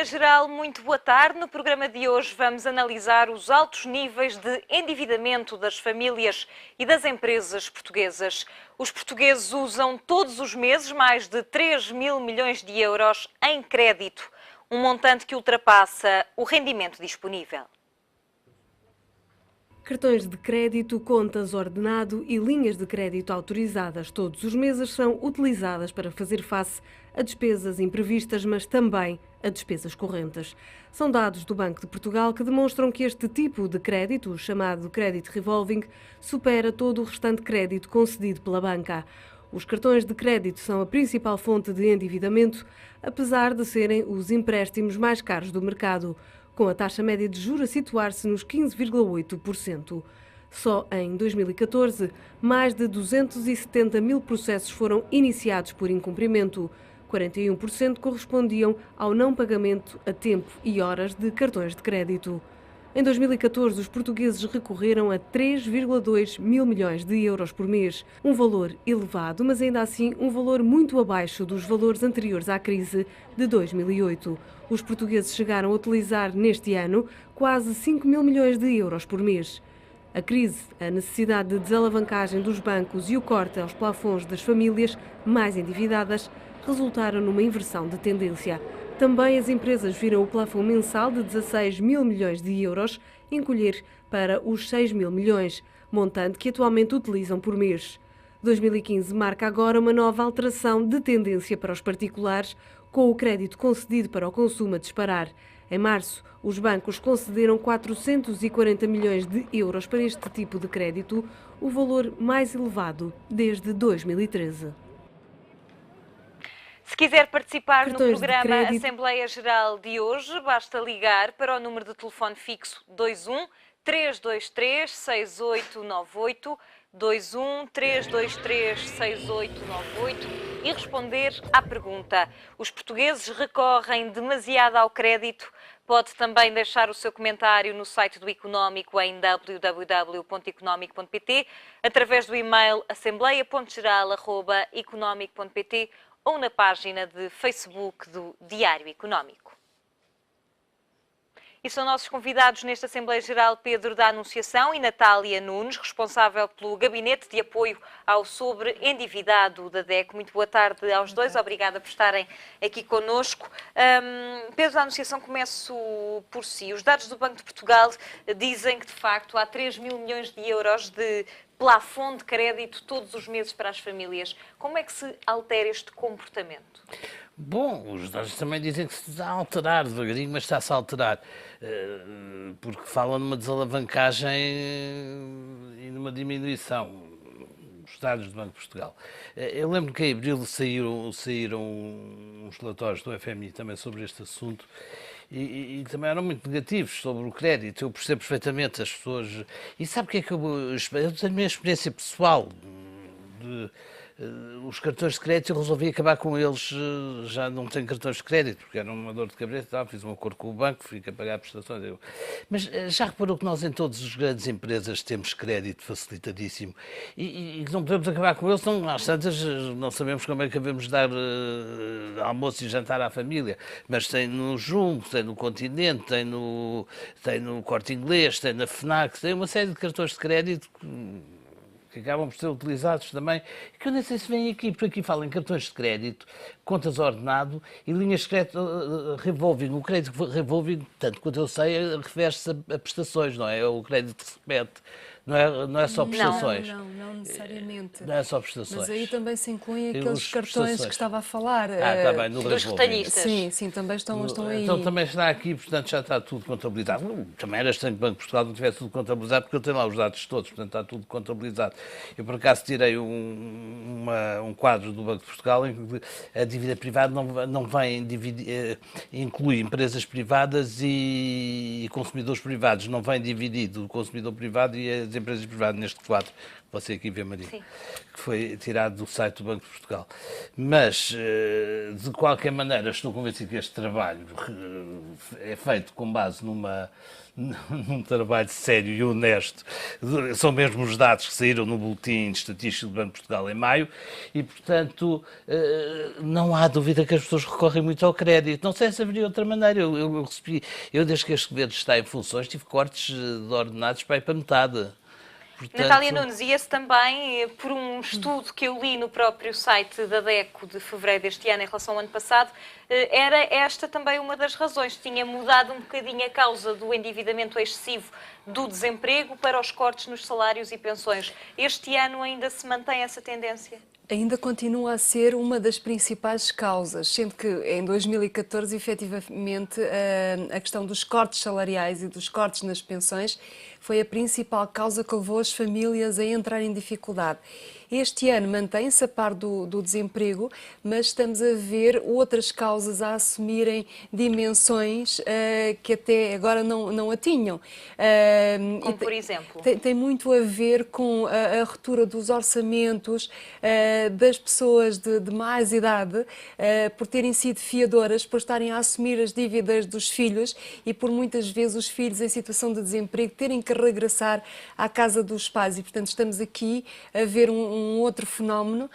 Assembleia Geral, muito boa tarde. No programa de hoje vamos analisar os altos níveis de endividamento das famílias e das empresas portuguesas. Os portugueses usam todos os meses mais de 3 mil milhões de euros em crédito, um montante que ultrapassa o rendimento disponível. Cartões de crédito, contas ordenado e linhas de crédito autorizadas todos os meses são utilizadas para fazer face a despesas imprevistas, mas também a despesas correntes. São dados do Banco de Portugal que demonstram que este tipo de crédito, chamado crédito revolving, supera todo o restante crédito concedido pela banca. Os cartões de crédito são a principal fonte de endividamento, apesar de serem os empréstimos mais caros do mercado, com a taxa média de juros a situar-se nos 15,8%. Só em 2014, mais de 270 mil processos foram iniciados por incumprimento. 41% correspondiam ao não pagamento a tempo e horas de cartões de crédito. Em 2014, os portugueses recorreram a 3,2 mil milhões de euros por mês, um valor elevado, mas ainda assim um valor muito abaixo dos valores anteriores à crise de 2008. Os portugueses chegaram a utilizar neste ano quase 5 mil milhões de euros por mês. A crise, a necessidade de desalavancagem dos bancos e o corte aos plafons das famílias mais endividadas resultaram numa inversão de tendência. Também as empresas viram o plafond mensal de 16 mil milhões de euros encolher para os 6 mil milhões, montante que atualmente utilizam por mês. 2015 marca agora uma nova alteração de tendência para os particulares, com o crédito concedido para o consumo a disparar. Em março, os bancos concederam 440 milhões de euros para este tipo de crédito, o valor mais elevado desde 2013. Se quiser participar no Cartões de programa crédito. Assembleia Geral de hoje, basta ligar para o número de telefone fixo 21 323 6898, 21 323 6898 e responder à pergunta: os portugueses recorrem demasiado ao crédito? Pode também deixar o seu comentário no site do Económico em www.economico.pt, através do e-mail assembleia.geral@economico.pt ou na página de Facebook do Diário Económico. E são nossos convidados nesta Assembleia Geral Pedro da Anunciação e Natália Nunes, responsável pelo Gabinete de Apoio ao Sobreendividado da DECO. Muito boa tarde aos dois, obrigada por estarem aqui connosco. Pedro da Anunciação, começo por si. Os dados do Banco de Portugal dizem que, de facto, há 3 mil milhões de euros de plafond de crédito todos os meses para as famílias. Como é que se altera este comportamento? Bom, os dados também dizem que se está a alterar devagarinho, mas está-se a alterar, porque falam numa desalavancagem e numa diminuição. Os dados do Banco de Portugal. Eu lembro que em abril saíram uns relatórios do FMI também sobre este assunto e também eram muito negativos sobre o crédito. Eu percebo perfeitamente as pessoas. E sabe o que é que eu tenho a minha experiência pessoal os cartões de crédito, eu resolvi acabar com eles, já não tenho cartões de crédito, porque era uma dor de cabeça, fiz um acordo com o banco, fui a pagar prestações. Mas já reparou que nós em todas as grandes empresas temos crédito facilitadíssimo e que não podemos acabar com eles, não, às tantas não sabemos como é que devemos dar almoço e jantar à família, mas tem no Jumbo, tem no Continente, tem no Corte Inglês, tem na FNAC, tem uma série de cartões de crédito que acabam por ser utilizados também, que eu nem sei se vem aqui, porque aqui falam em cartões de crédito, contas ordenado e linhas de crédito revolving. O crédito revolving, tanto quanto eu sei, refere-se a prestações, não é? O crédito que se repete. Não é só prestações. Não necessariamente. Não é só prestações. Mas aí também se incluem aqueles cartões que estava a falar. Está bem, no dos retalhistas. Sim, também estão aí. Então também está aqui, portanto já está tudo contabilizado. Também era estranho que o Banco de Portugal não tivesse tudo contabilizado, porque eu tenho lá os dados todos, portanto está tudo contabilizado. Eu por acaso tirei um quadro do Banco de Portugal em que a dívida privada não vem inclui empresas privadas e consumidores privados, não vem dividido o consumidor privado e as empresas privadas neste quadro você aqui vê, Maria, Sim. que foi tirado do site do Banco de Portugal. Mas, de qualquer maneira, estou convencido que este trabalho é feito com base num trabalho sério e honesto. São mesmo os dados que saíram no Boletim Estatístico do Banco de Portugal em maio e, portanto, não há dúvida que as pessoas recorrem muito ao crédito. Não sei se haveria outra maneira. Eu desde que este governo está em funções, tive cortes de ordenados para ir para metade. Portanto... Natália Nunes, e esse também, por um estudo que eu li no próprio site da DECO de fevereiro deste ano em relação ao ano passado, era esta também uma das razões. Tinha mudado um bocadinho a causa do endividamento excessivo do desemprego para os cortes nos salários e pensões. Este ano ainda se mantém essa tendência? Ainda continua a ser uma das principais causas, sendo que em 2014, efetivamente, a questão dos cortes salariais e dos cortes nas pensões foi a principal causa que levou as famílias a entrar em dificuldade. Este ano mantém-se a par do desemprego, mas estamos a ver outras causas a assumirem dimensões que até agora não a tinham. Como por exemplo? Tem muito a ver com a ruptura dos orçamentos das pessoas de mais idade, por terem sido fiadoras, por estarem a assumir as dívidas dos filhos e por muitas vezes os filhos em situação de desemprego terem que regressar à casa dos pais. E, portanto, estamos aqui a ver um outro fenómeno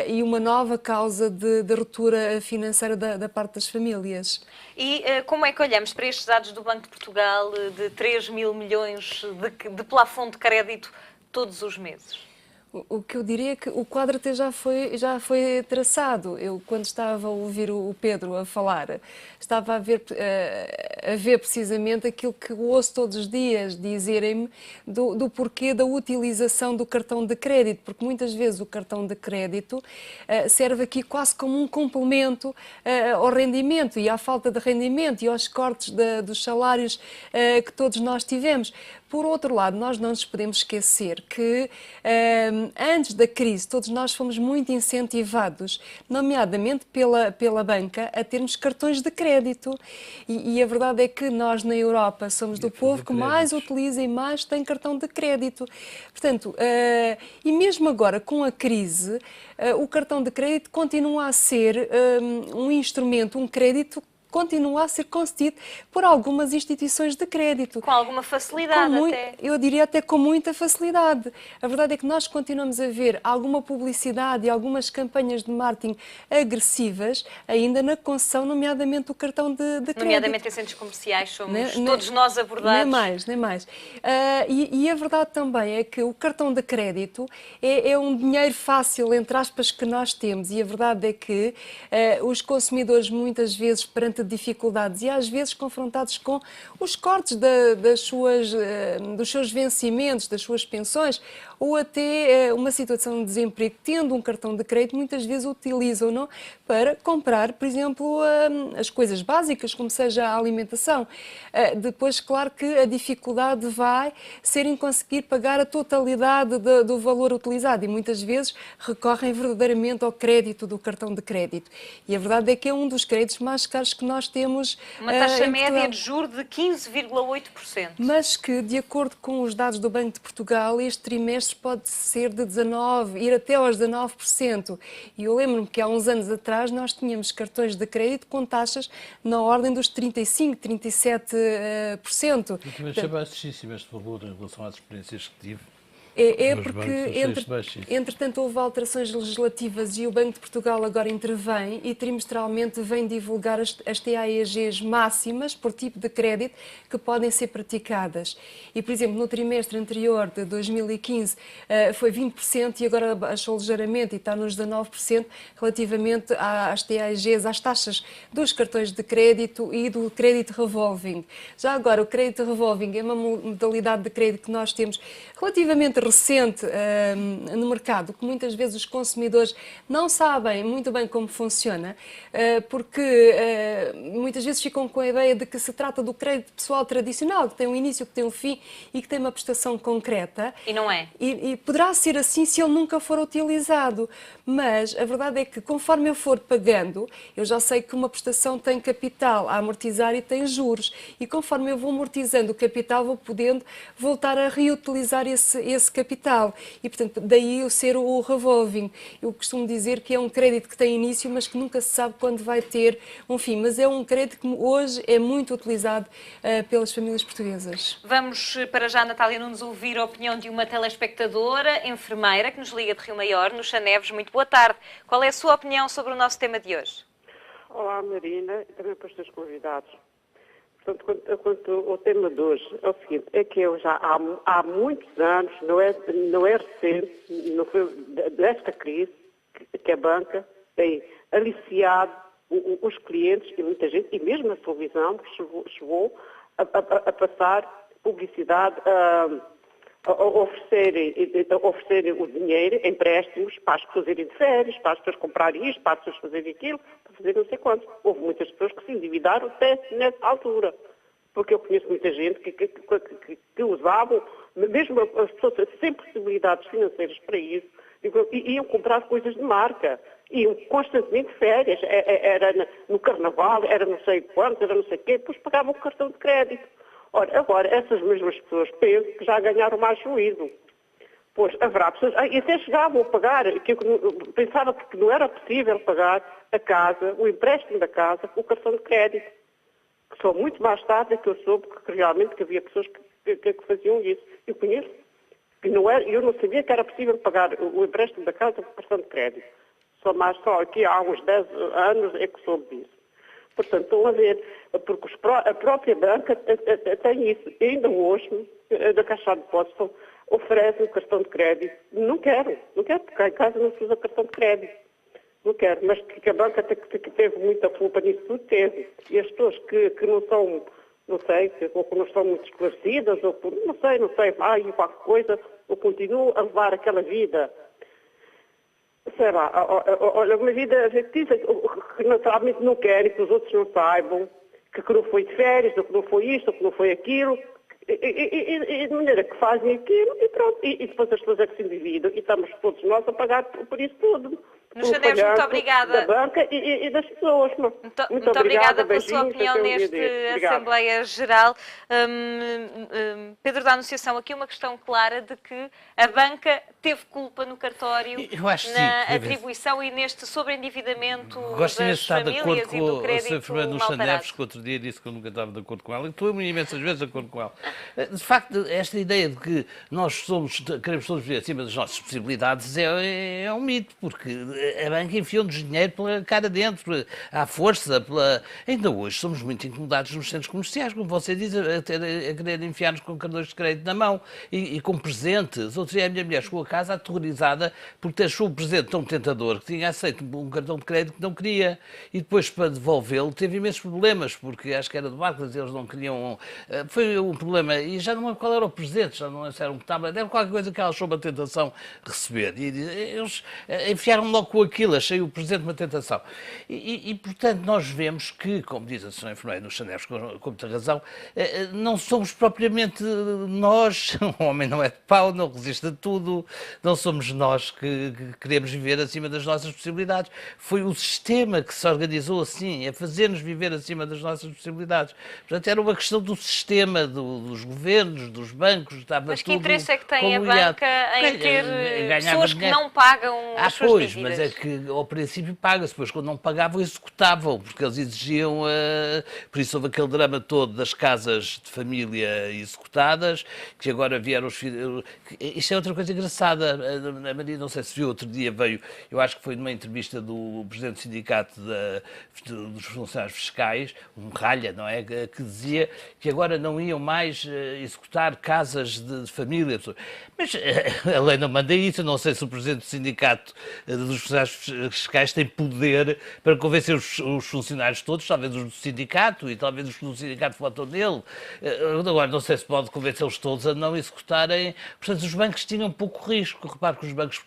e uma nova causa de ruptura financeira da parte das famílias. E como é que olhamos para estes dados do Banco de Portugal de 3 mil milhões de plafond de crédito todos os meses? O que eu diria é que o quadro até já foi traçado. Eu, quando estava a ouvir o Pedro a falar, estava a ver precisamente aquilo que ouço todos os dias dizerem-me do porquê da utilização do cartão de crédito, porque muitas vezes o cartão de crédito serve aqui quase como um complemento ao rendimento e à falta de rendimento e aos cortes dos salários que todos nós tivemos. Por outro lado, nós não nos podemos esquecer que antes da crise todos nós fomos muito incentivados, nomeadamente pela banca, a termos cartões de crédito. E a verdade é que nós na Europa somos do povo que mais utiliza e mais tem cartão de crédito. Portanto, e mesmo agora com a crise, o cartão de crédito continua a ser um instrumento, um crédito continua a ser concedido por algumas instituições de crédito. Com alguma facilidade até. Eu diria até com muita facilidade. A verdade é que nós continuamos a ver alguma publicidade e algumas campanhas de marketing agressivas ainda na concessão, nomeadamente o cartão de crédito. Nomeadamente em centros comerciais, somos todos nós abordados. Nem mais. E a verdade também é que o cartão de crédito é um dinheiro fácil, entre aspas, que nós temos. E a verdade é que os consumidores muitas vezes perante dificuldades e às vezes confrontados com os cortes dos seus vencimentos, das suas pensões ou até uma situação de desemprego, tendo um cartão de crédito, muitas vezes utilizam-no para comprar, por exemplo, as coisas básicas, como seja a alimentação. Depois, claro que a dificuldade vai ser em conseguir pagar a totalidade do valor utilizado e muitas vezes recorrem verdadeiramente ao crédito do cartão de crédito. E a verdade é que é um dos créditos mais caros que nós temos. Uma taxa média de juros de 15,8%. Mas que, de acordo com os dados do Banco de Portugal, este trimestre pode ser de 19%, ir até aos 19%. E eu lembro-me que há uns anos atrás nós tínhamos cartões de crédito com taxas na ordem dos 35%, 37%. Eu também achei baixíssimo este valor em relação às experiências que tive. É porque, entretanto, houve alterações legislativas e o Banco de Portugal agora intervém e trimestralmente vem divulgar as TAEGs máximas por tipo de crédito que podem ser praticadas. E, por exemplo, no trimestre anterior de 2015 foi 20% e agora baixou ligeiramente e está nos 19% relativamente às TAEGs, às taxas dos cartões de crédito e do crédito revolving. Já agora, o crédito revolving é uma modalidade de crédito que nós temos relativamente recente no mercado, que muitas vezes os consumidores não sabem muito bem como funciona, porque muitas vezes ficam com a ideia de que se trata do crédito pessoal tradicional, que tem um início, que tem um fim e que tem uma prestação concreta. E não é. E poderá ser assim se ele nunca for utilizado, mas a verdade é que conforme eu for pagando, eu já sei que uma prestação tem capital a amortizar e tem juros, e conforme eu vou amortizando o capital, vou podendo voltar a reutilizar esse esse capital. E, portanto, daí o ser o revolving. Eu costumo dizer que é um crédito que tem início, mas que nunca se sabe quando vai ter um fim. Mas é um crédito que hoje é muito utilizado pelas famílias portuguesas. Vamos para já, Natália Nunes, ouvir a opinião de uma telespectadora, enfermeira, que nos liga de Rio Maior, no Chaneves. Muito boa tarde. Qual é a sua opinião sobre o nosso tema de hoje? Olá, Marina, e também para os teus convidados. Portanto, quanto ao tema de hoje, é o seguinte, é que eu já há muitos anos, não é recente, não foi desta crise, que a banca tem aliciado os clientes e muita gente, e mesmo a televisão, chegou a passar publicidade, a oferecerem o dinheiro, empréstimos, para as pessoas irem de férias, para as pessoas comprarem isto, para as pessoas fazerem aquilo, para fazerem não sei quantos. Houve muitas pessoas que se endividaram até nessa altura. Porque eu conheço muita gente que usavam, mesmo as pessoas sem possibilidades financeiras para isso, iam comprar coisas de marca. Iam constantemente de férias. Era no carnaval, era não sei quanto, era não sei o quê, depois pagavam o cartão de crédito. Ora, agora, essas mesmas pessoas pensam que já ganharam mais juízo. Pois haverá pessoas, e até chegavam a pagar, que eu pensava que não era possível pagar a casa, o empréstimo da casa, com o cartão de crédito. Que só muito mais tarde é que eu soube que realmente que havia pessoas que faziam isso. Eu conheço, que não era, eu não sabia que era possível pagar o empréstimo da casa com o cartão de crédito. Só aqui há uns 10 anos é que soube disso. Portanto, estão a ver, porque a própria banca tem isso. E ainda hoje, da Caixa de Depósitos, oferece o cartão de crédito. Não quero, porque cá em casa não se usa cartão de crédito. Não quero, mas que a banca que teve muita culpa nisso tudo, teve. E as pessoas que não são, não sei, ou que não estão muito esclarecidas, ou por, não sei, e qualquer coisa, ou continuam a levar aquela vida. Sei lá, olha, uma vida fictícia que naturalmente não querem que os outros não saibam, que não foi de férias, ou que não foi isto, ou que não foi aquilo, e de maneira que fazem aquilo, e pronto, e depois as pessoas é que se endividam, e estamos todos nós a pagar por isso tudo. No Chaneves, muito obrigada. Da banca e das pessoas. Muito obrigada pela sua beijinhos, opinião até um dia neste destes. Assembleia Geral. Pedro da Anunciação, aqui uma questão clara de que a banca teve culpa no cartório, na atribuição e neste sobreendividamento das famílias e do crédito a senhora no Chaneves, que outro dia disse que eu nunca estava de acordo com ela, e estou imensas vezes de acordo com ela. De facto, esta ideia de que nós queremos todos viver acima das nossas possibilidades é um mito, porque a banca enfiou-nos dinheiro pela cara dentro, à força, ainda hoje somos muito incomodados nos centros comerciais, como você diz, a querer enfiar-nos com cartões de crédito na mão e com presentes. Outro dia a minha mulher chegou a casa aterrorizada porque achou o presente tão tentador que tinha aceito um cartão de crédito que não queria e depois para devolvê-lo teve imensos problemas, porque acho que era do Barclays, eles não queriam... Foi um problema, e já não lembro qual era o presente, já não lembro se era um tablet, era qualquer coisa que ela achou uma tentação receber. E eles enfiaram logo com aquilo, achei o presente uma tentação. Portanto, nós vemos que, como diz a senhora enfermeira no Chaneves, com muita razão, não somos propriamente nós, o homem não é de pau, não resiste a tudo, não somos nós que queremos viver acima das nossas possibilidades. Foi o sistema que se organizou assim, a fazer-nos viver acima das nossas possibilidades. Portanto, era uma questão do sistema, dos governos, dos bancos, estava tudo. Mas que interesse é que tem a banca em ter pessoas que não pagam as suas dívidas? Mas é que ao princípio paga-se, depois quando não pagavam executavam, porque eles exigiam, por isso houve aquele drama todo das casas de família executadas, que agora vieram os filhos. Isto é outra coisa engraçada, a Maria, não sei se viu, outro dia veio, eu acho que foi numa entrevista do presidente do sindicato dos funcionários fiscais, um ralha, não é, que dizia que agora não iam mais executar casas de família. Mas a lei não manda isso, eu não sei se o presidente do sindicato dos funcionários fiscais tem poder para convencer os funcionários todos, talvez os do sindicato, e talvez os do sindicato votam nele. Agora, não sei se pode convencê-los todos a não executarem. Portanto, os bancos tinham pouco risco. Repare que os bancos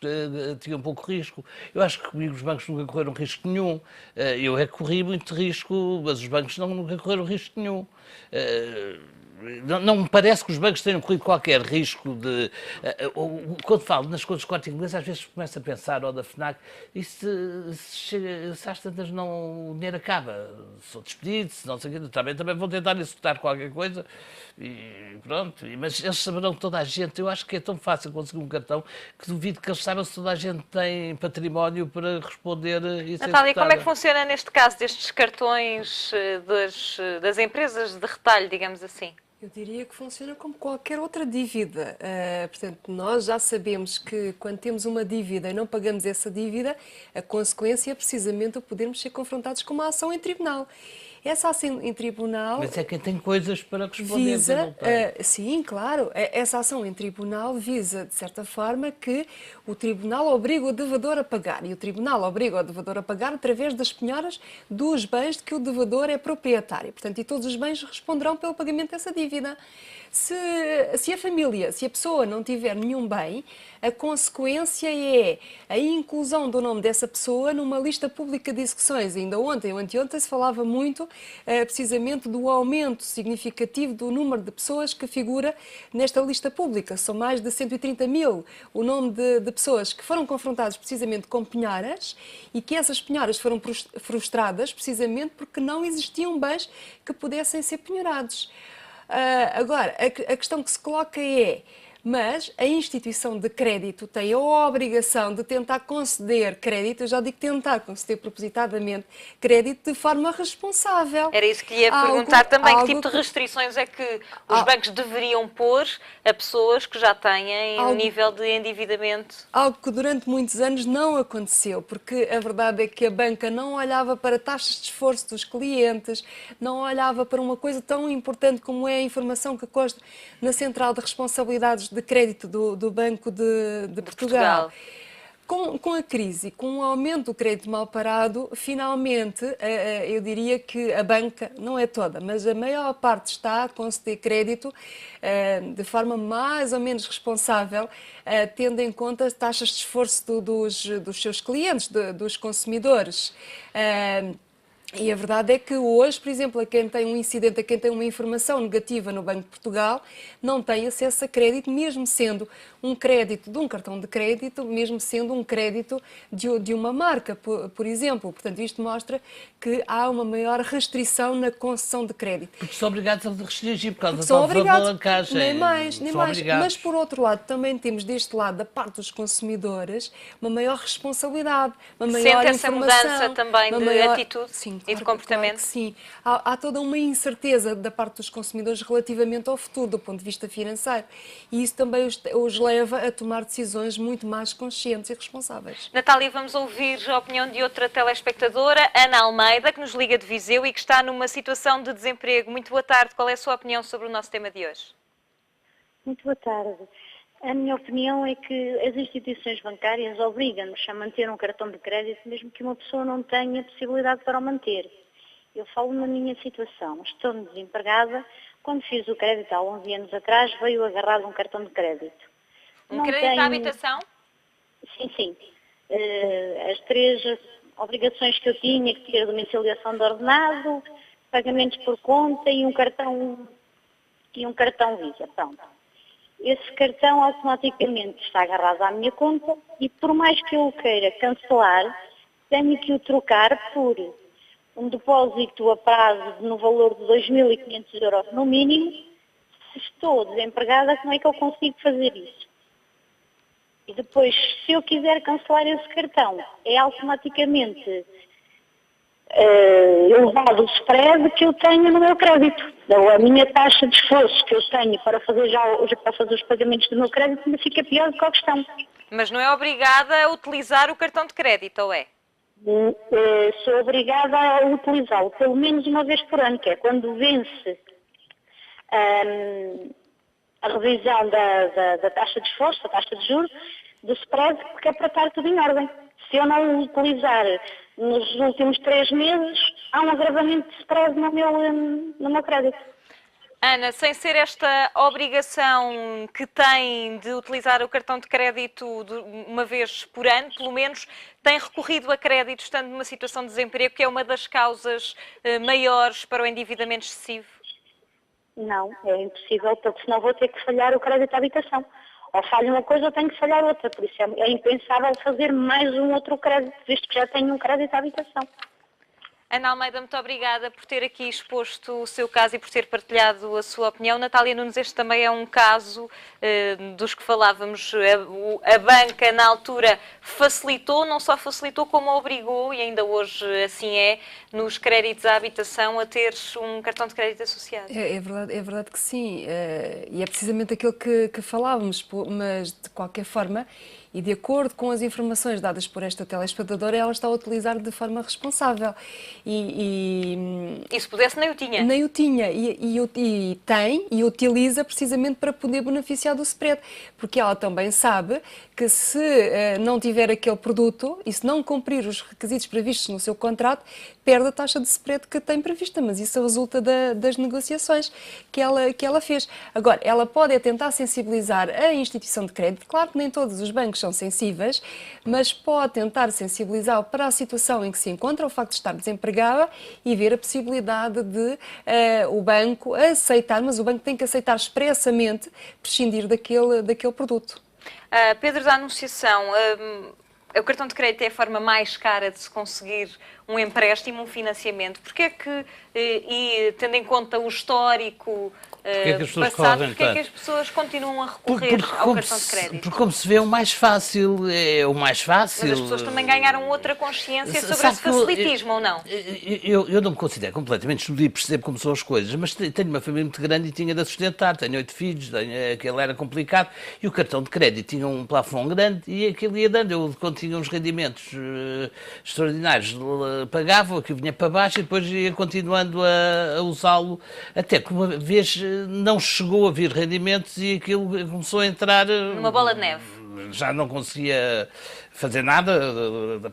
tinham pouco risco. Eu acho que comigo os bancos nunca correram risco nenhum. Eu corri muito risco, mas os bancos nunca correram risco nenhum. não me parece que os bancos tenham corrido qualquer risco de... Quando falo nas contas de Corte Inglês, às vezes começo a pensar, ou da FNAC, e se às tantas o dinheiro acaba, sou despedido, se não sei o quê, também vão tentar executar qualquer coisa, e pronto. Mas eles saberão que toda a gente, eu acho que é tão fácil conseguir um cartão, que duvido que eles saibam se toda a gente tem património para responder e ser Natália, como é que executada. funciona neste caso destes cartões das empresas de retalho, digamos assim? Eu diria que funciona como qualquer outra dívida. Portanto, nós já sabemos que quando temos uma dívida e não pagamos essa dívida, a consequência é precisamente o podermos ser confrontados com uma ação em tribunal. Essa ação em tribunal Mas é quem tem coisas para responder. visa, sim, claro, essa ação em tribunal visa, de certa forma, que o tribunal obriga o devedor a pagar. E o tribunal obriga o devedor a pagar através das penhoras dos bens de que o devedor é proprietário. Portanto, e todos os bens responderão pelo pagamento dessa dívida. Se a família, se a pessoa não tiver nenhum bem, a consequência é a inclusão do nome dessa pessoa numa lista pública de execuções. Ainda ontem ou anteontem se falava muito precisamente do aumento significativo do número de pessoas que figura nesta lista pública. São mais de 130 mil o nome de pessoas que foram confrontadas precisamente com penhoras e que essas penhoras foram frustradas precisamente porque não existiam bens que pudessem ser penhorados. Agora, a questão que se coloca é, mas a instituição de crédito tem a obrigação de tentar conceder crédito, eu já digo tentar conceder propositadamente crédito de forma responsável. Era isso que ia perguntar também, que tipo de restrições é que os bancos deveriam pôr a pessoas que já têm um nível de endividamento? Algo que durante muitos anos não aconteceu, porque a verdade é que a banca não olhava para taxas de esforço dos clientes, não olhava para uma coisa tão importante como é a informação que consta na Central de Responsabilidades de Crédito do Banco de Portugal. Com a crise, com o aumento do crédito mal parado, finalmente, eu diria que a banca, não é toda, mas a maior parte está a conceder crédito de forma mais ou menos responsável, tendo em conta as taxas de esforço dos seus clientes, dos consumidores. E a verdade é que hoje, por exemplo, a quem tem um incidente, a quem tem uma informação negativa no Banco de Portugal, não tem acesso a crédito, mesmo sendo um crédito de um cartão de crédito, mesmo sendo um crédito de uma marca, por exemplo. Portanto, isto mostra que há uma maior restrição na concessão de crédito. Porque são obrigados a restringir por causa da São falta de obrigados, alavancagem. nem mais. Obrigados. Mas, por outro lado, também temos deste lado, da parte dos consumidores, uma maior responsabilidade, uma maior Sente essa informação. mudança também de atitude? Sim, e de comportamento? claro que sim. Há toda uma incerteza da parte dos consumidores relativamente ao futuro, do ponto de vista financeiro. E isso também os leva a tomar decisões muito mais conscientes e responsáveis. Natália, vamos ouvir a opinião de outra telespectadora, Ana Almeida, que nos liga de Viseu e que está numa situação de desemprego. Muito boa tarde. Qual é a sua opinião sobre o nosso tema de hoje? Muito boa tarde. A minha opinião é que as instituições bancárias obrigam-nos a manter um cartão de crédito, mesmo que uma pessoa não tenha possibilidade para o manter. Eu falo na minha situação. Estou desempregada. Quando fiz o crédito há 11 anos atrás, veio agarrado um cartão de crédito. Um crédito à habitação? Sim. As 3 obrigações que eu tinha, que ter domiciliação de ordenado, pagamentos por conta e um cartão Visa. Pronto. Esse cartão automaticamente está agarrado à minha conta e por mais que eu o queira cancelar, tenho que o trocar por um depósito a prazo no valor de 2.500 euros no mínimo. Se estou desempregada, como é que eu consigo fazer isso? E depois, se eu quiser cancelar esse cartão, é automaticamente elevado o spread que eu tenho no meu crédito. Ou a minha taxa de esforço que eu tenho para fazer para fazer os pagamentos do meu crédito ainda fica pior do que a questão. Mas não é obrigada a utilizar o cartão de crédito, ou é? Sou obrigada a utilizá-lo pelo menos uma vez por ano, que é quando vence a revisão da taxa de esforço, da taxa de juros, do spread, porque é para estar tudo em ordem. Se eu não o utilizar nos últimos 3 meses, há um agravamento de spread no meu crédito. Ana, sem ser esta obrigação que tem de utilizar o cartão de crédito uma vez por ano, pelo menos, tem recorrido a crédito estando numa situação de desemprego, que é uma das causas maiores para o endividamento excessivo? Não, é impossível, porque senão vou ter que falhar o crédito à habitação. Ou falha uma coisa ou tenho que falhar outra, por isso é impensável fazer mais um outro crédito, visto que já tenho um crédito à habitação. Ana Almeida, muito obrigada por ter aqui exposto o seu caso e por ter partilhado a sua opinião. Natália Nunes, este também é um caso dos que falávamos. A banca, na altura, facilitou, não só facilitou, como obrigou, e ainda hoje assim é, nos créditos à habitação, a ter um cartão de crédito associado. É verdade que sim. E é precisamente aquilo que falávamos, mas de qualquer forma, e de acordo com as informações dadas por esta telespectadora, ela está a utilizar de forma responsável. E se pudesse, nem o tinha. Nem o tinha. E tem e utiliza precisamente para poder beneficiar do spread. Porque ela também sabe que se não tiver aquele produto e se não cumprir os requisitos previstos no seu contrato, perde a taxa de spread que tem prevista. Mas isso resulta das negociações que ela fez. Agora, ela pode tentar sensibilizar a instituição de crédito. Claro que nem todos os bancos são sensíveis, mas pode tentar sensibilizá-lo para a situação em que se encontra, o facto de estar desempregada, e ver a possibilidade de o banco aceitar, mas o banco tem que aceitar expressamente prescindir daquele produto. Pedro, da Anunciação, o cartão de crédito é a forma mais cara de se conseguir um empréstimo, um financiamento. Porquê é que, e tendo em conta o histórico passado, porquê é que as pessoas continuam a recorrer ao cartão de crédito? Porque, como se vê, é o mais fácil. Mas as pessoas também ganharam outra consciência sobre esse facilitismo, ou não? Eu não me considero completamente estúpido e percebo como são as coisas, mas tenho uma família muito grande e tinha de a sustentar. Tenho 8 filhos, aquele era complicado, e o cartão de crédito tinha um plafond grande e aquilo ia dando. Eu, quando tinha uns rendimentos extraordinários, pagava, aquilo vinha para baixo e depois ia continuando a usá-lo, até que uma vez não chegou a vir rendimentos e aquilo começou a entrar... Numa bola de neve. Já não conseguia fazer nada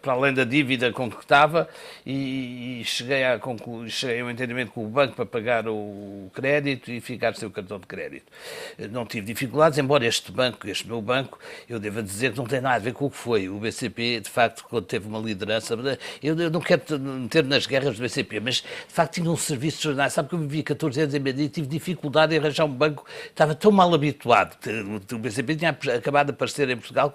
para além da dívida com que estava e cheguei ao entendimento com o banco para pagar o crédito e ficar sem o cartão de crédito. Não tive dificuldades, embora este meu banco, eu devo dizer que não tem nada a ver com o que foi. O BCP, de facto, quando teve uma liderança, eu não quero meter nas guerras do BCP, mas de facto tinha um serviço extraordinário. Sabe que eu vivi 14 anos em Madrid e tive dificuldade em arranjar um banco, estava tão mal habituado. O BCP tinha acabado de aparecer em Portugal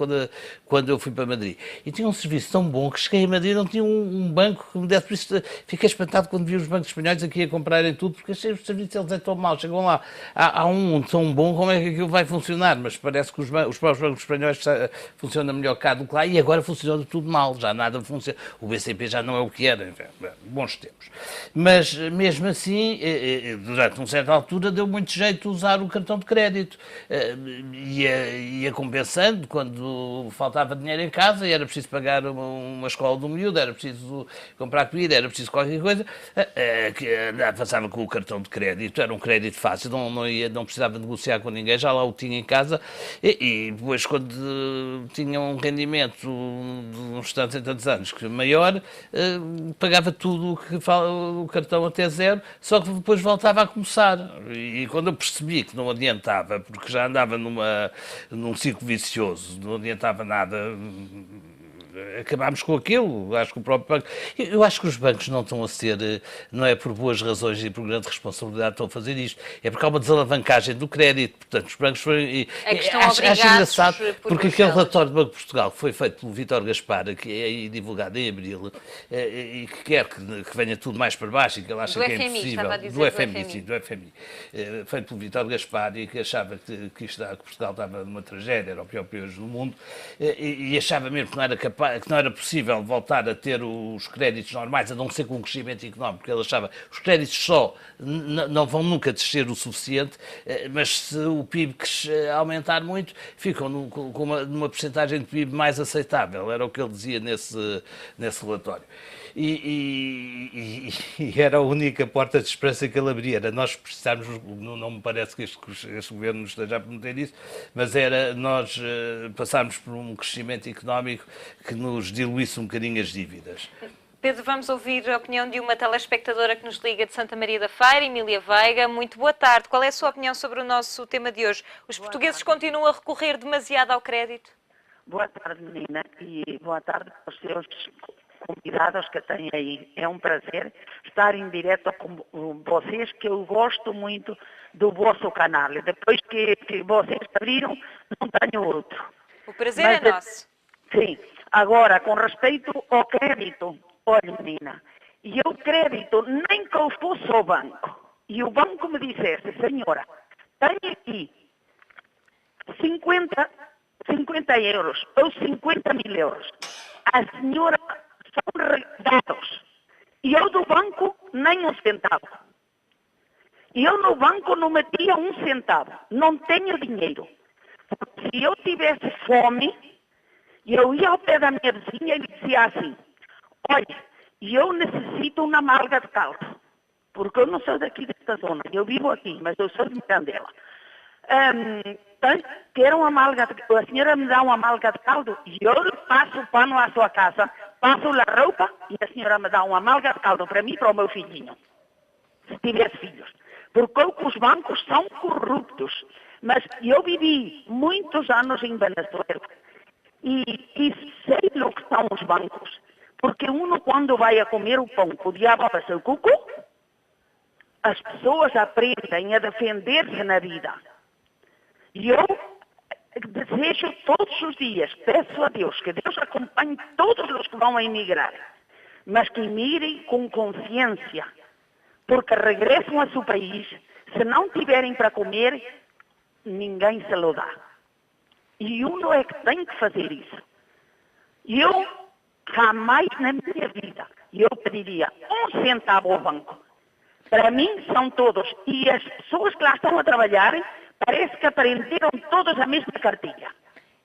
quando eu fui para Madrid. E tinha um serviço tão bom que cheguei a Madrid e não tinha um banco que me desse. Por isso fiquei espantado quando vi os bancos espanhóis aqui a comprarem tudo, porque achei os serviços deles é tão mal. Chegam lá, há um tão bom, como é que aquilo vai funcionar? Mas parece que os próprios bancos espanhóis funcionam melhor cá do que lá e agora funciona tudo mal, já nada funciona. O BCP já não é o que era, enfim, bons tempos. Mas mesmo assim, durante uma certa altura, deu muito jeito usar o cartão de crédito. Ia compensando quando faltava dinheiro em casa e era preciso pagar uma escola do miúdo, era preciso comprar comida, era preciso qualquer coisa, passava com o cartão de crédito, era um crédito fácil, não precisava negociar com ninguém, já lá o tinha em casa e depois quando tinha um rendimento de uns tantos e tantos anos maior, pagava tudo o cartão até zero, só que depois voltava a começar e quando eu percebi que não adiantava, porque já andava num ciclo vicioso, não adiantava nada, acabámos com aquilo. Acho que o próprio banco... Eu acho que os bancos não estão a ser, não é por boas razões e por grande responsabilidade estão a fazer isto, é porque há uma desalavancagem do crédito. Portanto, os bancos foram... Acho engraçado, porque aquele relatório do Banco de Portugal que foi feito pelo Vítor Gaspar, que é divulgado em abril, e que quer que venha tudo mais para baixo e que ele acha que é impossível. Do FMI. Feito pelo Vítor Gaspar e que achava que Portugal estava numa tragédia, era o pior país do mundo, e achava mesmo que não era possível voltar a ter os créditos normais, a não ser com um crescimento económico, porque ele achava que os créditos só não vão nunca descer o suficiente, mas se o PIB aumentar muito, ficam com numa percentagem de PIB mais aceitável, era o que ele dizia nesse relatório. E era a única porta de esperança que ele abria, era nós precisarmos, não me parece que este governo nos esteja a prometer isso, mas era nós passarmos por um crescimento económico que nos diluísse um bocadinho as dívidas. Pedro, vamos ouvir a opinião de uma telespectadora que nos liga de Santa Maria da Feira, Emília Veiga. Muito boa tarde. Qual é a sua opinião sobre o nosso tema de hoje? Os portugueses continuam a recorrer demasiado ao crédito? Boa tarde, menina, e boa tarde aos seus convidados que têm aí. É um prazer estar em direto com vocês, que eu gosto muito do vosso canal. Depois que vocês abriram, não tenho outro. O prazer é nosso. Sim. Agora, com respeito ao crédito, olha, menina, e eu crédito nem que eu fosse ao banco, e o banco me dissesse, senhora, tenho aqui 50 euros ou 50 mil euros. A senhora são dados. E eu do banco nem um centavo. E eu no banco não metia um centavo. Não tenho dinheiro. Se eu tivesse fome, eu ia ao pé da minha vizinha e lhe dizia assim, olha, eu necessito uma malga de caldo. Porque eu não sou daqui desta zona. Eu vivo aqui, mas eu sou de Mirandela. Quero uma malga, a senhora me dá uma malga de caldo e eu passo o pano à sua casa, passo a roupa e a senhora me dá uma malga de caldo para mim e para o meu filhinho, se tivesse filhos. Porque os bancos são corruptos. Mas eu vivi muitos anos em Venezuela e sei o que são os bancos. Porque uno quando vai a comer o pão com o diabo para seu cuco, as pessoas aprendem a defender-se na vida. E eu desejo todos os dias, peço a Deus, que Deus acompanhe todos os que vão a emigrar, mas que emigrem com consciência, porque regressam a seu país, se não tiverem para comer, ninguém se lo dá. E uno é que tem que fazer isso. Eu, jamais na minha vida, eu pediria um centavo ao banco. Para mim, são todos. E as pessoas que lá estão a trabalhar, parece que aprenderam todas a mesma cartilha.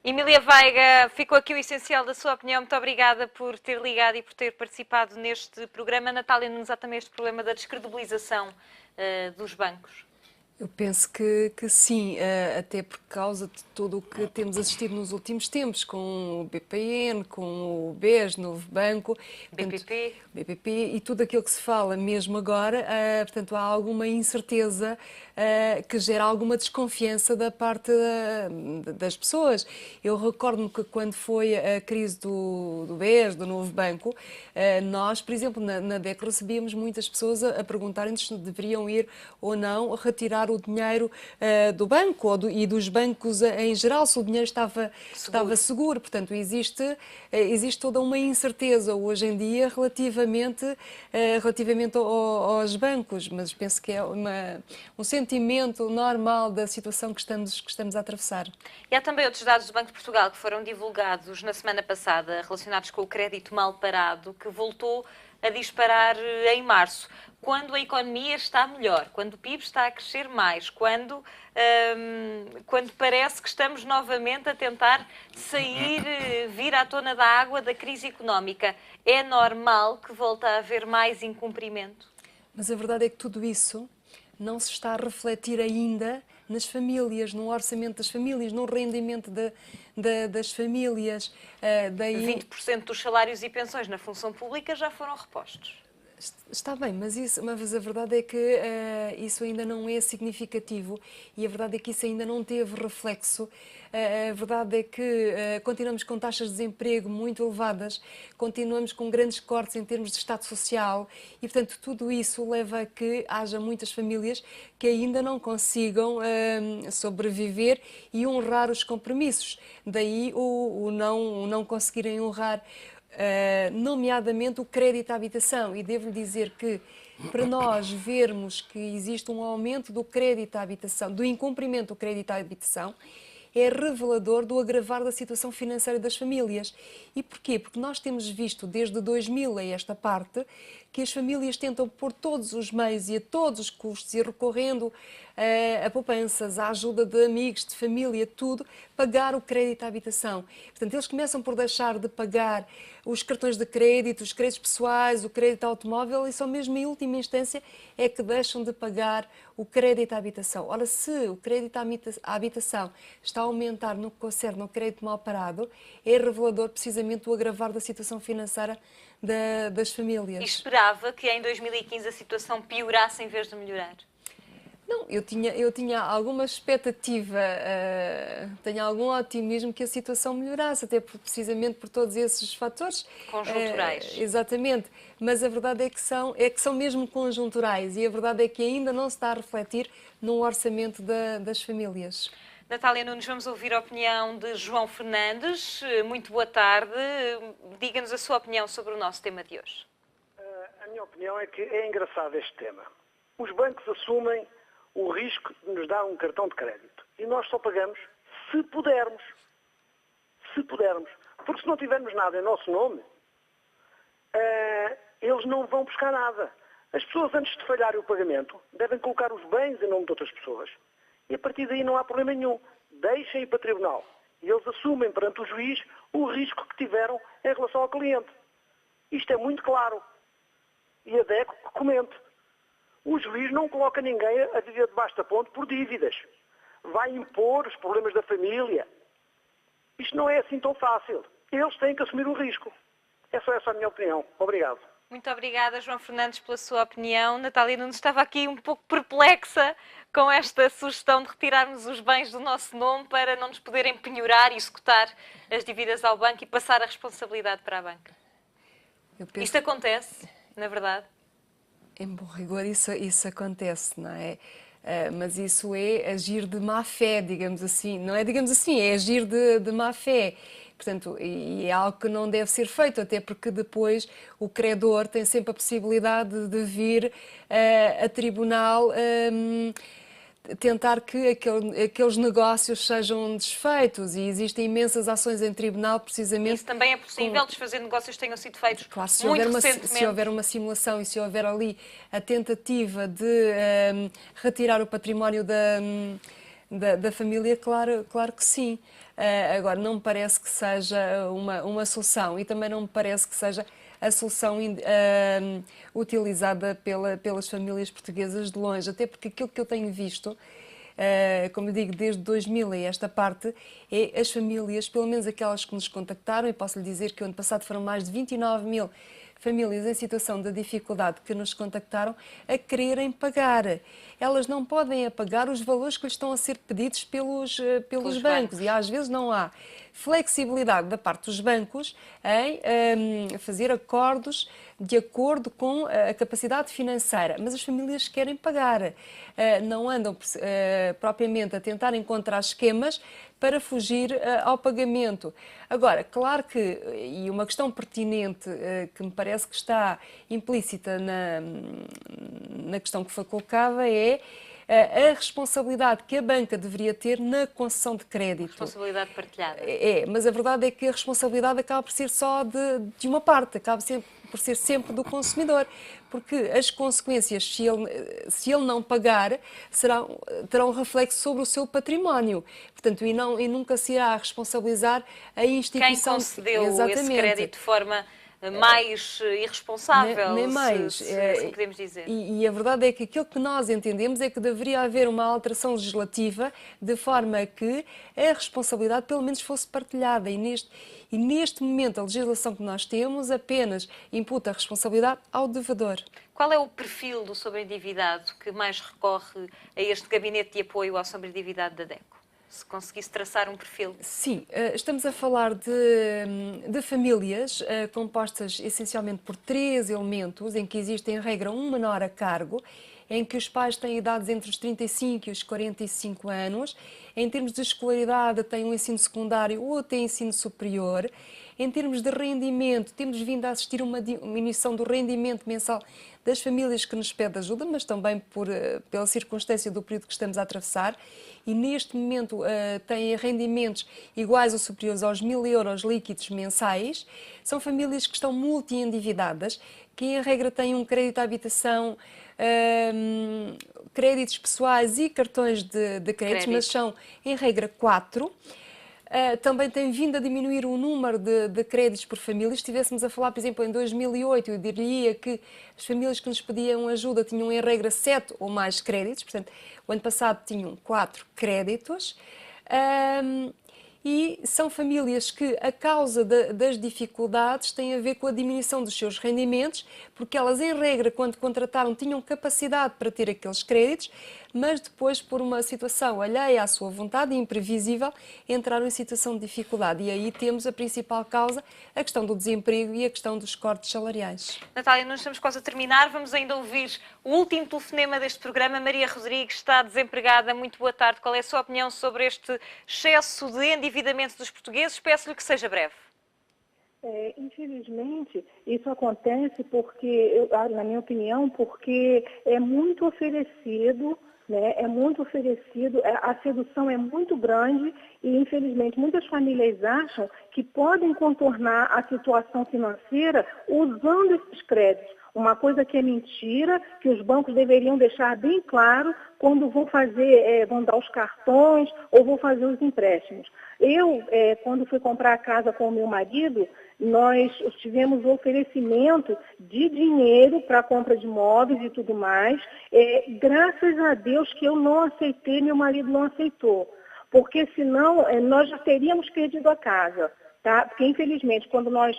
Emília Veiga, ficou aqui o essencial da sua opinião. Muito obrigada por ter ligado e por ter participado neste programa. Natália Nunes, há também este problema da descredibilização dos bancos. Eu penso que sim, até por causa de tudo o que temos assistido nos últimos tempos, com o BPN, com o BES, Novo Banco, BPP e tudo aquilo que se fala mesmo agora, portanto há alguma incerteza que gera alguma desconfiança da parte das pessoas. Eu recordo-me que quando foi a crise do BES, do Novo Banco, nós, por exemplo, na DEC recebíamos muitas pessoas a perguntarem-nos se deveriam ir ou não retirar o dinheiro do banco e dos bancos em geral, se o dinheiro estava seguro. Portanto, existe toda uma incerteza hoje em dia relativamente aos bancos, mas penso que é um sentimento normal da situação que estamos a atravessar. E há também outros dados do Banco de Portugal que foram divulgados na semana passada, relacionados com o crédito mal parado, que voltou a disparar em março, quando a economia está melhor, quando o PIB está a crescer mais, quando parece que estamos novamente a tentar vir à tona da água da crise económica. É normal que volte a haver mais incumprimento? Mas a verdade é que tudo isso não se está a refletir ainda nas famílias, no orçamento das famílias, no rendimento das famílias. 20% dos salários e pensões na função pública já foram repostos. Está bem, mas a verdade é que isso ainda não é significativo e a verdade é que isso ainda não teve reflexo. A verdade é que continuamos com taxas de desemprego muito elevadas, continuamos com grandes cortes em termos de Estado Social e, portanto, tudo isso leva a que haja muitas famílias que ainda não consigam sobreviver e honrar os compromissos. Daí o não conseguirem honrar nomeadamente o crédito à habitação. E devo dizer que, para nós vermos que existe um aumento do crédito à habitação, do incumprimento do crédito à habitação, é revelador do agravar da situação financeira das famílias. E porquê? Porque nós temos visto desde 2000 a esta parte que as famílias tentam por todos os meios e a todos os custos e recorrendo a poupanças, à ajuda de amigos, de família, tudo, pagar o crédito à habitação. Portanto, eles começam por deixar de pagar os cartões de crédito, os créditos pessoais, o crédito automóvel e só mesmo em última instância é que deixam de pagar o crédito à habitação. Ora, se o crédito à habitação está a aumentar no que concerne ao crédito mal parado, é revelador precisamente do agravar da situação financeira das famílias. E esperava que em 2015 a situação piorasse em vez de melhorar? Não, eu tinha alguma expectativa, tenho algum otimismo que a situação melhorasse, até precisamente por todos esses fatores. Conjunturais. Exatamente, mas a verdade é que são mesmo conjunturais e a verdade é que ainda não se está a refletir no orçamento das famílias. Natália Nunes, vamos ouvir a opinião de João Fernandes. Muito boa tarde. Diga-nos a sua opinião sobre o nosso tema de hoje. A minha opinião é que é engraçado este tema. Os bancos assumem o risco de nos dar um cartão de crédito. E nós só pagamos se pudermos. Se pudermos. Porque se não tivermos nada em nosso nome, eles não vão buscar nada. As pessoas, antes de falharem o pagamento, devem colocar os bens em nome de outras pessoas. E a partir daí não há problema nenhum. Deixem ir para o tribunal. E eles assumem perante o juiz o risco que tiveram em relação ao cliente. Isto é muito claro. E a DECO que comente. O juiz não coloca ninguém a viver debaixo da ponte por dívidas. Vai impor os problemas da família. Isto não é assim tão fácil. Eles têm que assumir o risco. É só essa a minha opinião. Obrigado. Muito obrigada, João Fernandes, pela sua opinião. Natália Nunes estava aqui um pouco perplexa com esta sugestão de retirarmos os bens do nosso nome para não nos poderem penhorar e executar as dívidas ao banco e passar a responsabilidade para a banca. Isto acontece, na verdade? Em bom rigor, isso acontece, não é? Mas isso é agir de má fé, digamos assim. Não é, digamos assim, é agir de má fé. Portanto, e é algo que não deve ser feito, até porque depois o credor tem sempre a possibilidade de vir a tribunal tentar que aqueles negócios sejam desfeitos e existem imensas ações em tribunal precisamente... Isso também é possível, desfazer negócios que tenham sido feitos claro, muito recentemente. Se houver uma simulação e se houver ali a tentativa de retirar o património da família, claro que sim. Agora, não me parece que seja uma solução e também não me parece que seja a solução utilizada pelas famílias portuguesas de longe, até porque aquilo que eu tenho visto, como eu digo, desde 2000 e esta parte, é as famílias, pelo menos aquelas que nos contactaram, e posso lhe dizer que o ano passado foram mais de 29 mil famílias em situação de dificuldade que nos contactaram a quererem pagar. Elas não podem apagar os valores que lhes estão a ser pedidos pelos bancos e às vezes não há flexibilidade da parte dos bancos em fazer acordos de acordo com a capacidade financeira, mas as famílias querem pagar, não andam propriamente a tentar encontrar esquemas para fugir ao pagamento. Agora, claro que, e uma questão pertinente que me parece que está implícita na questão que foi colocada é a responsabilidade que a banca deveria ter na concessão de crédito. Responsabilidade partilhada. Mas a verdade é que a responsabilidade acaba por ser só de uma parte, acaba por ser sempre do consumidor, porque as consequências, se ele não pagar, terão um reflexo sobre o seu património. Portanto, e nunca se irá responsabilizar a instituição. Quem concedeu esse crédito de forma mais irresponsável, nem mais. Se assim podemos dizer. E a verdade é que aquilo que nós entendemos é que deveria haver uma alteração legislativa de forma que a responsabilidade pelo menos fosse partilhada. E neste momento a legislação que nós temos apenas imputa a responsabilidade ao devedor. Qual é o perfil do sobreendividado que mais recorre a este gabinete de apoio ao sobreendividado da DECO? Se conseguisse traçar um perfil. Sim, estamos a falar de famílias compostas essencialmente por 3 elementos, em que existe em regra um menor a cargo, em que os pais têm idades entre os 35 e os 45 anos, em termos de escolaridade têm um ensino secundário ou têm ensino superior. Em termos de rendimento, temos vindo a assistir a uma diminuição do rendimento mensal das famílias que nos pedem ajuda, mas também pela circunstância do período que estamos a atravessar. E neste momento têm rendimentos iguais ou superiores aos 1.000 euros líquidos mensais. São famílias que estão multi-endividadas, que em regra têm um crédito à habitação, créditos pessoais e cartões de créditos, mas são em regra 4. Também tem vindo a diminuir o número de créditos por família. Se estivéssemos a falar, por exemplo, em 2008, eu diria que as famílias que nos pediam ajuda tinham em regra 7 ou mais créditos, portanto, o ano passado tinham 4 créditos. E são famílias que, a causa das dificuldades, têm a ver com a diminuição dos seus rendimentos, porque elas, em regra, quando contrataram, tinham capacidade para ter aqueles créditos, mas depois, por uma situação alheia à sua vontade e imprevisível, entraram em situação de dificuldade. E aí temos a principal causa, a questão do desemprego e a questão dos cortes salariais. Natália, nós estamos quase a terminar. Vamos ainda ouvir o último telefonema deste programa. Maria Rodrigues está desempregada. Muito boa tarde. Qual é a sua opinião sobre este excesso de endividamento dos portugueses? Peço-lhe que seja breve. Infelizmente, isso acontece porque, na minha opinião, porque é muito oferecido, né? É muito oferecido, a sedução é muito grande e, infelizmente, muitas famílias acham que podem contornar a situação financeira usando esses créditos. Uma coisa que é mentira, que os bancos deveriam deixar bem claro quando vão dar os cartões ou vão fazer os empréstimos. Eu, quando fui comprar a casa com o meu marido, nós tivemos o oferecimento de dinheiro para a compra de móveis e tudo mais. Graças a Deus que eu não aceitei, meu marido não aceitou. Porque senão nós já teríamos perdido a casa. Tá? Porque, infelizmente, quando nós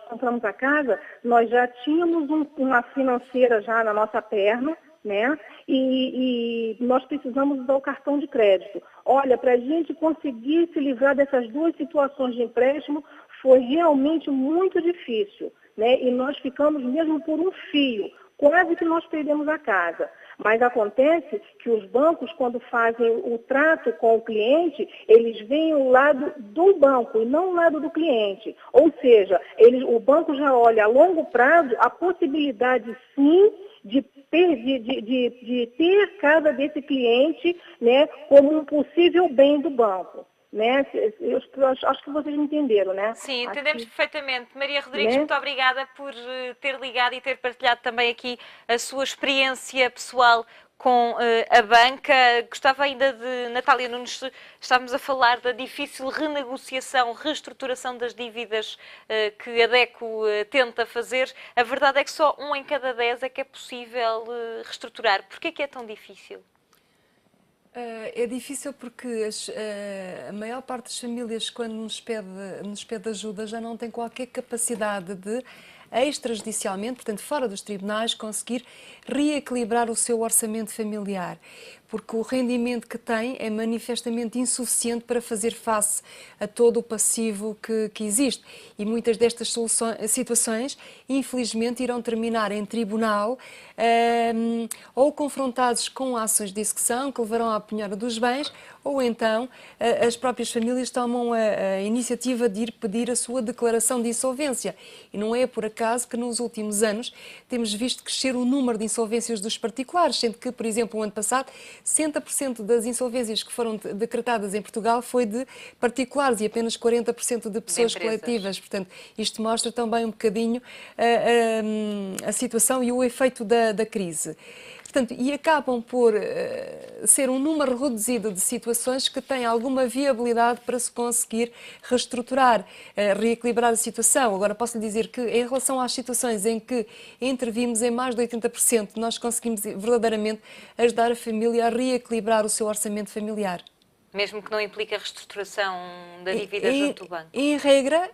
compramos a casa, nós já tínhamos uma financeira já na nossa perna, né? E nós precisamos usar o cartão de crédito. Olha, para a gente conseguir se livrar dessas duas situações de empréstimo, foi realmente muito difícil, né? E nós ficamos mesmo por um fio, quase que nós perdemos a casa. Mas acontece que os bancos, quando fazem o trato com o cliente, eles veem o lado do banco e não o lado do cliente. Ou seja, o banco já olha a longo prazo a possibilidade, sim, de ter cada desse cliente, né, como um possível bem do banco. Né? Eu acho que vocês me entenderam, né? Sim, entendemos perfeitamente. Maria Rodrigues, muito obrigada por ter ligado e ter partilhado também aqui a sua experiência pessoal com a banca. Gostava ainda de, Natália Nunes, estávamos a falar da difícil renegociação, reestruturação das dívidas que a DECO tenta fazer. A verdade é que só 1 em cada 10 é que é possível reestruturar. Porquê que é tão difícil? É difícil porque a maior parte das famílias, quando nos pede ajuda, já não tem qualquer capacidade de, extrajudicialmente, portanto fora dos tribunais, conseguir reequilibrar o seu orçamento familiar. Porque o rendimento que tem é manifestamente insuficiente para fazer face a todo o passivo que existe. E muitas destas situações, infelizmente, irão terminar em tribunal ou confrontados com ações de execução que levarão à penhora dos bens, ou então as próprias famílias tomam a iniciativa de ir pedir a sua declaração de insolvência. E não é por acaso que nos últimos anos temos visto crescer o número de insolvências dos particulares, sendo que, por exemplo, o ano passado, 60% das insolvências que foram decretadas em Portugal foi de particulares e apenas 40% de pessoas coletivas. Portanto, isto mostra também um bocadinho a situação e o efeito da crise. Portanto, e acabam por ser um número reduzido de situações que têm alguma viabilidade para se conseguir reestruturar, reequilibrar a situação. Agora, posso lhe dizer que, em relação às situações em que intervimos, em mais de 80%, nós conseguimos verdadeiramente ajudar a família a reequilibrar o seu orçamento familiar. Mesmo que não implique a reestruturação da dívida junto do banco? Em regra,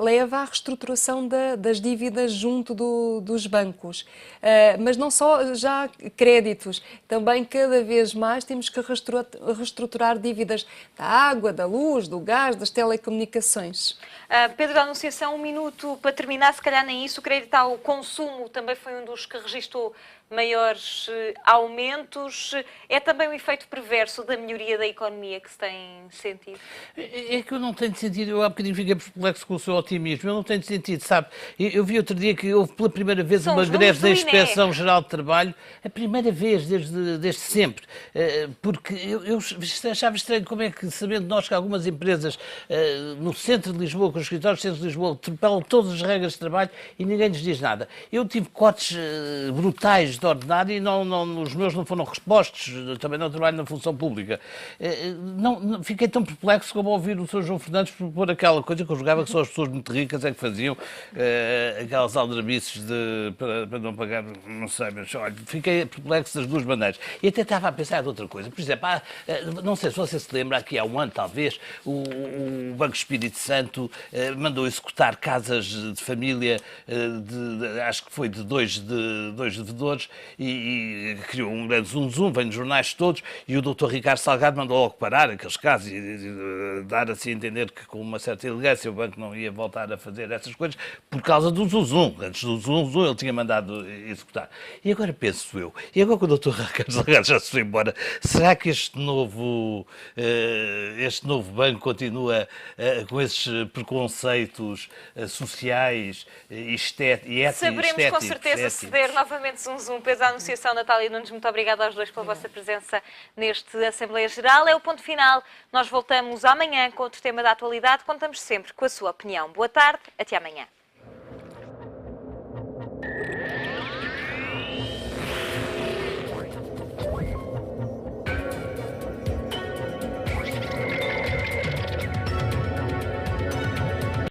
leva à reestruturação das dívidas junto dos bancos. Mas não só já créditos, também cada vez mais temos que reestruturar dívidas da água, da luz, do gás, das telecomunicações. Pedro da Anunciação, 1 minuto para terminar, se calhar nem isso. O crédito ao consumo também foi um dos que registrou maiores aumentos. É também um efeito perverso da melhoria da economia que se tem sentido? É que eu não tenho sentido, eu há bocadinho fiquei perplexo com o seu otimismo, eu não tenho sentido, sabe? Eu vi outro dia que houve pela primeira vez uma greve da Inspeção-Geral de Trabalho, a primeira vez desde sempre, porque eu achava estranho como é que, sabendo nós que algumas empresas no centro de Lisboa, com os escritórios do centro de Lisboa, atropelam todas as regras de trabalho e ninguém lhes diz nada. Eu tive cortes brutais de ordenado e os meus não foram repostos, também não trabalho na função pública. fiquei tão perplexo como ouvir o Sr. João Fernandes propor aquela coisa que eu julgava que só as pessoas muito ricas é que faziam, aquelas aldrabices para não pagar, não sei, mas olha, fiquei perplexo das duas maneiras. E até estava a pensar de outra coisa. Por exemplo, não sei se você se lembra, aqui há um ano talvez, o Banco Espírito Santo mandou executar casas de família, acho que foi de dois devedores, e criou um grande zum-zum, vem nos jornais todos, e o Dr. Ricardo Salgado mandou logo parar aqueles casos e dar assim a entender que com uma certa elegância o banco não ia voltar a fazer essas coisas por causa do zum-zum. Antes do zum-zum ele tinha mandado executar. E agora penso eu, e agora que o Dr. Ricardo Salgado já se foi embora, será que este novo banco continua com esses preconceitos sociais e éticos? Saberemos com certeza ceder novamente zum-zum, peso à Anunciação. Natália Nunes, muito obrigada aos dois pela vossa presença neste Assembleia Geral. É o ponto final. Nós voltamos amanhã com outro tema da atualidade. Contamos sempre com a sua opinião. Boa tarde, até amanhã.